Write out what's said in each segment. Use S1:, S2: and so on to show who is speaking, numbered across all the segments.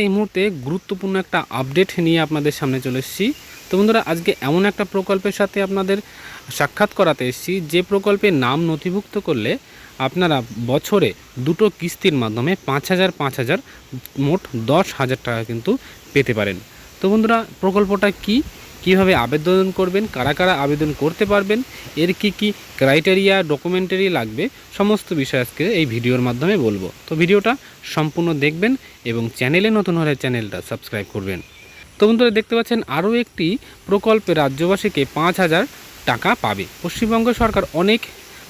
S1: এই মুহূর্তে গুরুত্বপূর্ণ একটা আপডেট নিয়ে আপনাদের সামনে চলে এসেছি। তো বন্ধুরা, আজকে এমন একটা প্রকল্পের সাথে আপনাদের সাক্ষাৎ করাতে এসেছি যে প্রকল্পে নাম নথিভুক্ত করলে আপনারা বছরে দুটো কিস্তির মাধ্যমে 5,000 মোট 10,000 টাকা কিন্তু পেতে পারেন। তো বন্ধুরা, প্রকল্পটা কিভাবে আবেদন করবেন, কারা কারা আবেদন করতে পারবেন, এর কি ক্রাইটেরিয়া ডকুমেন্টারি লাগবে, সমস্ত বিষয় আজকে এই ভিডিওর মাধ্যমে বলবো। তো ভিডিওটা সম্পূর্ণ দেখবেন এবং চ্যানেলে নতুন হলে চ্যানেলটা সাবস্ক্রাইব করবেন। তো বন্ধুরা, দেখতে পাচ্ছেন আরও একটি প্রকল্পে রাজ্যবাসীকে 5,000 টাকা পাবে। পশ্চিমবঙ্গ সরকার অনেক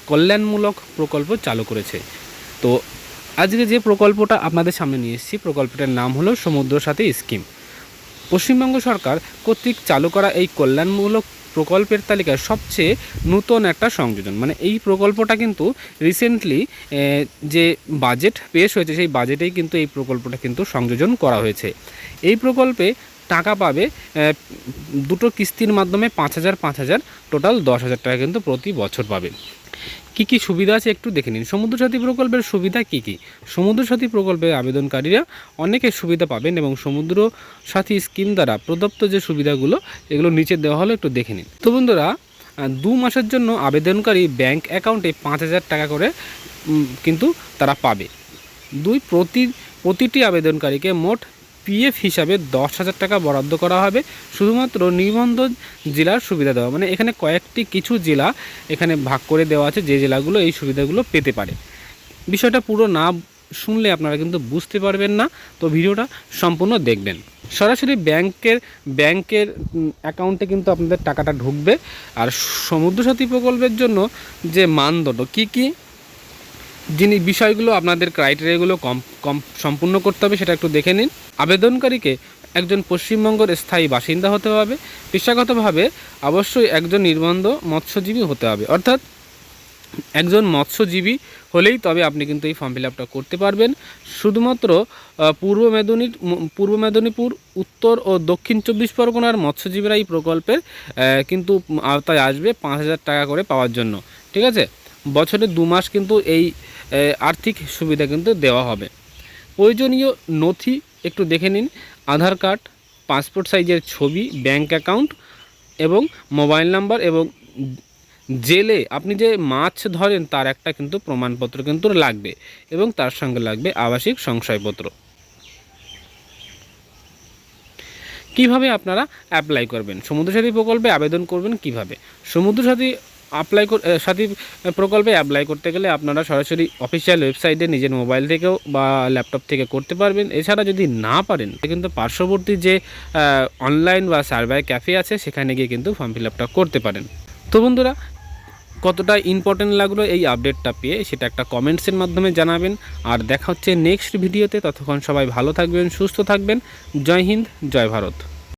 S1: কল্যাণমূলক প্রকল্প চালু করেছে। তো আজকে যে প্রকল্পটা আপনাদের সামনে নিয়ে এসেছি, প্রকল্পটার নাম হলো সমুদ্র সাথী স্কিম। পশ্চিমবঙ্গ সরকার কর্তৃক চালু করা এই কল্যাণমূলক প্রকল্পের তালিকায় সবচেয়ে নতুন একটা সংযোজন। মানে এই প্রকল্পটা কিন্তু রিসেন্টলি যে বাজেট পেশ হয়েছে সেই বাজেটেই কিন্তু এই প্রকল্পটা কিন্তু সংযোজন করা হয়েছে। এই প্রকল্পে টাকা পাবে দুটো কিস্তির মাধ্যমে 5,000 টোটাল 10,000 টাকা কিন্তু প্রতি বছর পাবে। কি সুবিধা আছে একটু দেখে নিন। সমুদ্র সাথী প্রকল্পের সুবিধা কি? সমুদ্র সাথী প্রকল্পের আবেদনকারীরা অনেকে সুবিধা পাবেন এবং সমুদ্র সাথী স্কিম দ্বারা প্রদত্ত যে সুবিধাগুলো এগুলো নিচে দেওয়া হলো, একটু দেখে নিন। তো বন্ধুরা, 2 মাসের জন্য আবেদনকারী ব্যাংক অ্যাকাউন্টে 5,000 টাকা করে কিন্তু তারা পাবে। প্রতিটি আবেদনকারীকে মোট পিএফ হিসাবে 10,000 টাকা বরাদ্দ করা হবে শুধুমাত্র নিবন্ধন জেলার সুবিধা দেওয়া। মানে এখানে কিছু জেলা এখানে ভাগ করে দেওয়া আছে, যে জেলাগুলো এই সুবিধাগুলো পেতে পারে। বিষয়টা পুরো না শুনলে আপনারা কিন্তু বুঝতে পারবেন না, তো ভিডিওটা সম্পূর্ণ দেখবেন। সরাসরি ব্যাংকের অ্যাকাউন্টে কিন্তু আপনাদের টাকাটা ঢুকবে। আর সমুদ্র সাথী প্রকল্পের জন্য যে মানদণ্ড কি বিষয়গুলো আপনাদের ক্রাইটেরিয়াগুলো কম সম্পূর্ণ করতে হবে সেটা একটু দেখে নিন। আবেদনকারীকে একজন পশ্চিমবঙ্গের স্থায়ী বাসিন্দা হতে হবে। পেশাগতভাবে অবশ্যই একজন নির্বন্ধ মৎস্যজীবী হতে হবে, অর্থাৎ একজন মৎস্যজীবী হলেই তবে আপনি কিন্তু এই ফর্ম ফিল আপটা করতে পারবেন। শুধুমাত্র পূর্ব মেদিনীপুর, উত্তর ও দক্ষিণ 24 পরগনার মৎস্যজীবীরা এই প্রকল্পের কিন্তু আওতায় আসবে 5,000 টাকা করে পাওয়ার জন্য। ঠিক আছে, বছরে 2 মাস কিন্তু এই আর্থিক সুবিধা কিন্তু দেওয়া হবে। প্রয়োজনীয় নথি একটু দেখে নিন। আধার কার্ড, পাসপোর্ট সাইজের ছবি, ব্যাংক অ্যাকাউন্ট এবং মোবাইল নাম্বার এবং জেলে আপনি যে মাছ ধরেন তার একটা কিন্তু প্রমাণপত্র কিন্তু লাগবে এবং তার সঙ্গে লাগবে আবাসিক সংশয়পত্র। কিভাবে আপনারা অ্যাপ্লাই করবেন, সমুদ্র সাথী প্রকল্পে আবেদন করবেন কিভাবে? সমুদ্র সাথী প্রকল্পে অ্যাপ্লাই করতে গেলে আপনারা সরাসরি অফিসিয়াল ওয়েবসাইটে নিজের মোবাইল থেকেও বা ল্যাপটপ থেকে করতে পারবেন। এছাড়া যদি না পারেন কিন্তু পার্শ্ববর্তী যে অনলাইন বা সার্ভার ক্যাফে আছে সেখানে গিয়ে কিন্তু ফর্ম ফিল আপটা করতে পারেন। তো বন্ধুরা, কতটা ইম্পর্টেন্ট লাগলো এই আপডেটটা পেয়ে সেটা একটা কমেন্টসের মাধ্যমে জানাবেন। আর দেখা হচ্ছে নেক্সট ভিডিওতে। ততক্ষণ সবাই ভালো থাকবেন, সুস্থ থাকবেন। জয় হিন্দ, জয় ভারত।